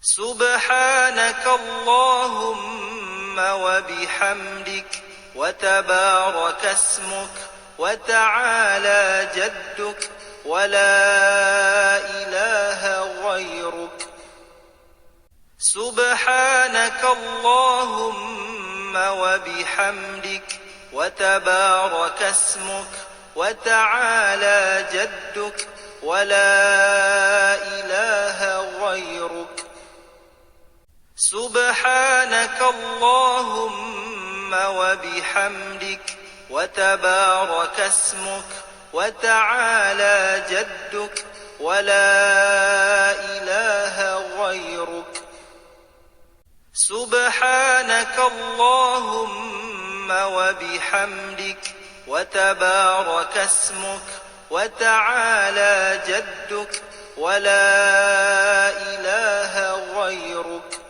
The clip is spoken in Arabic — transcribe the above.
سبحانك اللهم وبحمدك وتبارك اسمك وتعالى جدك ولا إله غيرك. سبحانك اللهم وبحمدك وتبارك اسمك وتعالى جدك ولا إله غيرك. سبحانك اللهم وبحمدك وتبارك اسمك وتعالى جدك ولا إله غيرك. سبحانك اللهم وبحمدك وتبارك اسمك وتعالى جدك ولا إله غيرك.